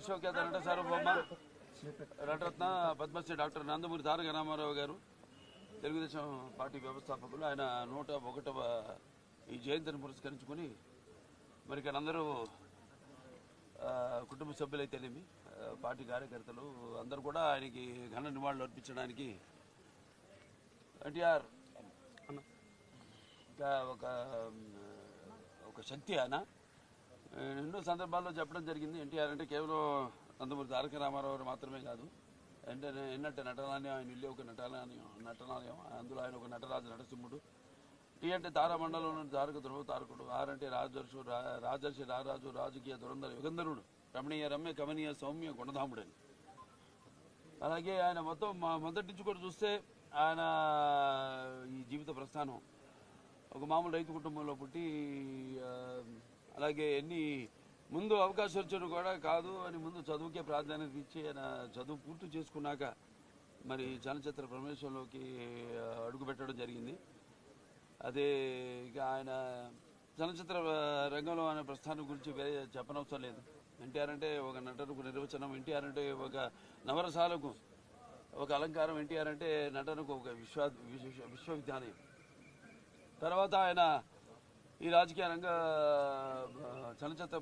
విశ్వఖ్యాత నట సార్వభౌమ నటరత్న పద్మశ్రీ డాక్టర్ నందమూరి తారక రామారావు గారు తెలుగుదేశం పార్టీ వ్యవస్థాపకులు. ఆయన 101వ ఈ జయంతిని పురస్కరించుకొని మరి ఇక్కడ అందరూ కుటుంబ సభ్యులైతేనేమి పార్టీ కార్యకర్తలు అందరూ కూడా ఆయనకి ఘన నివాళులు అర్పించడానికి ఎన్టీఆర్ ఒక శక్తి. ఆయన ఎన్నో సందర్భాల్లో చెప్పడం జరిగింది. ఎన్టీఆర్ అంటే కేవలం నందమూరి తారక రామారావు గారు మాత్రమే కాదు, ఎన్నట్టే నటనాలయం, ఆయన ఇల్లు ఒక నటనాలయం, అందులో ఆయన ఒక నటరాజు నరసింహుడు. టీ అంటే తారామండలంలోని తారక ధ్రువ తారకుడు, ఆర్ అంటే రాజర్షి రారాజు, రాజకీయ దురంధర యుగంధరుడు, రమణీయ రమ్య కమనీయ సౌమ్య గుణధాముడని. అలాగే ఆయన మొదటి నుంచి కూడా చూస్తే ఆయన ఈ జీవిత ప్రస్థానం ఒక మామూలు రైతు కుటుంబంలో పుట్టి, అలాగే ముందు అవకాశం వచ్చాడు కూడా కాదు అని ముందు చదువుకే ప్రాధాన్యత ఇచ్చి ఆయన చదువు పూర్తి చేసుకున్నాక మరి చలనచిత్ర ప్రవేశంలోకి అడుగుపెట్టడం జరిగింది. అదే ఇక ఆయన చలనచిత్ర రంగంలో ఆయన ప్రస్థానం గురించి చెప్పనవసరం లేదు. ఎన్టీఆర్ అంటే ఒక నటనకు నిర్వచనం, ఎన్టీఆర్ అంటే ఒక నవరసాలకు ఒక అలంకారం, ఎన్టీఆర్ అంటే నటనకు ఒక విశ్వవిద్యాలయం. తర్వాత ఆయన ఈ రాజకీయ రంగ చలనచిత్ర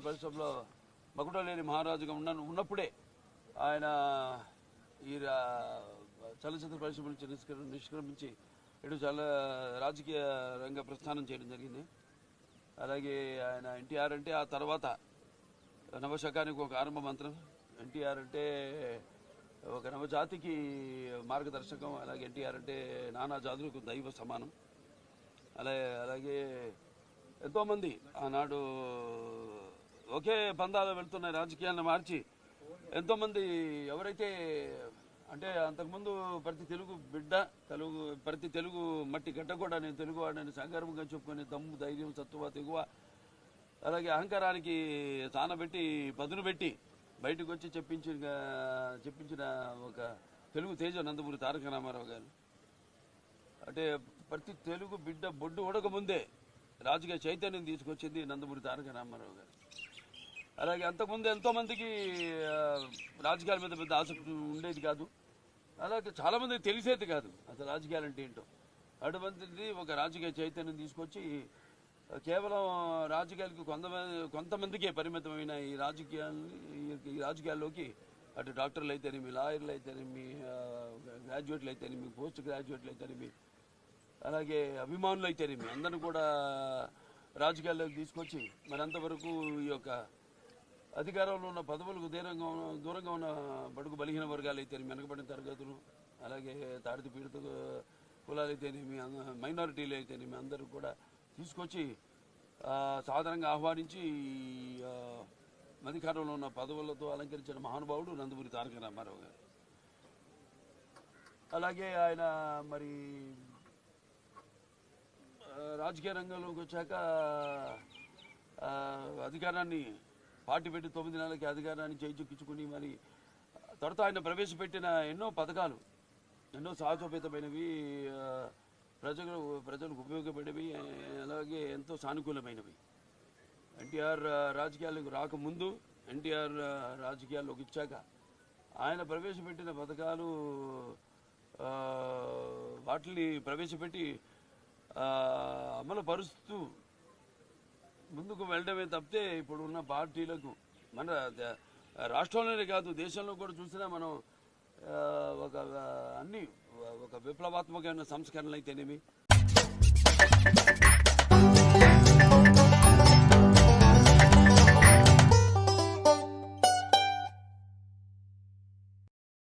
పరిశ్రమలో మకుటలేని మహారాజుగా ఉన్నప్పుడే ఆయన ఈ చలనచిత్ర పరిశ్రమ నుంచి నిష్క్రమించి ఇటు రాజకీయ రంగ ప్రస్థానం చేయడం జరిగింది. అలాగే ఆయన ఎన్టీఆర్ అంటే ఆ తర్వాత నవశకానికి ఒక ఆరంభ మంత్రం, ఎన్టీఆర్ అంటే ఒక నవజాతికి మార్గదర్శకం. అలాగే ఎన్టీఆర్ అంటే నానా జాతులకు దైవ సమానం. అలాగే ఎంతోమంది ఆనాడు ఒకే పందాలో వెళ్తున్న రాజకీయాలను మార్చి ఎంతోమంది ఎవరైతే అంటే అంతకుముందు ప్రతి తెలుగు బిడ్డ ప్రతి తెలుగు మట్టి గడ్డ కూడా నేను తెలుగువాడని సంగర్వంగా చెప్పుకొని దమ్ము, ధైర్యం, సత్తువ, తెగువ, అలాగే అహంకారానికి తానబెట్టి పదును పెట్టి బయటకు వచ్చి చెప్పించిన ఒక తెలుగు తేజ నందమూరి తారక రామారావు గారు. అంటే ప్రతి తెలుగు బిడ్డ బొడ్డు ఉడకముందే రాజకీయ చైతన్యం తీసుకొచ్చింది నందమూరి తారక రామారావు గారు. అలాగే అంతకుముందు ఎంతోమందికి రాజకీయాల మీద పెద్ద ఆసక్తి ఉండేది కాదు, అలాగే చాలామందికి తెలిసేది కాదు అసలు రాజకీయాలు అంటే ఏంటో. అటువంటిది ఒక రాజకీయ చైతన్యం తీసుకొచ్చి కేవలం రాజకీయాలకు కొంతమందికే పరిమితమైన ఈ రాజకీయాల్లోకి అటు డాక్టర్లు అయితేనేమి, లాయర్లు అయితేనేమి, గ్రాడ్యుయేట్లు అయితేనేమి, పోస్ట్ గ్రాడ్యుయేట్లు అయితేనేమి, అలాగే అభిమానులు అయితేనేమి అందరూ కూడా రాజకీయాల్లోకి తీసుకొచ్చి మరి అంతవరకు ఈ యొక్క అధికారంలో ఉన్న పదవులకు దూరంగా ఉన్న బడుగు బలహీన వర్గాలు అయితేనేమి, వెనకబడిన తరగతులు, అలాగే తాడిత పీడిత కులాలు అయితేనేమి, మైనారిటీలు అయితేనేమి అందరూ కూడా తీసుకొచ్చి సాధారణంగా ఆహ్వానించి అధికారంలో ఉన్న పదవులతో అలంకరించిన మహానుభావుడు నందమూరి తారక రామారావు గారు. అలాగే ఆయన మరి రాజకీయ రంగంలోకి వచ్చాక అధికారాన్ని పార్టీ పెట్టి 9 నెలలకి అధికారాన్ని చేజిక్కించుకుని మరి తర్వాత ఆయన ప్రవేశపెట్టిన ఎన్నో పథకాలు ఎన్నో సాహసోపేతమైనవి, ప్రజలకు ఉపయోగపడేవి, అలాగే ఎంతో సానుకూలమైనవి. ఎన్టీఆర్ రాజకీయాలకు రాకముందు, ఎన్టీఆర్ రాజకీయాల్లోకి ఇచ్చాక ఆయన ప్రవేశపెట్టిన పథకాలు వాటిని ప్రవేశపెట్టి అమలు పరుస్తూ ముందుకు వెళ్ళడమే తప్పితే ఇప్పుడు ఉన్న పార్టీలకు మన రాష్ట్రంలోనే కాదు దేశంలో కూడా చూసినా మనం ఒక విప్లవాత్మకమైన సంస్కరణలు అయితేనేమి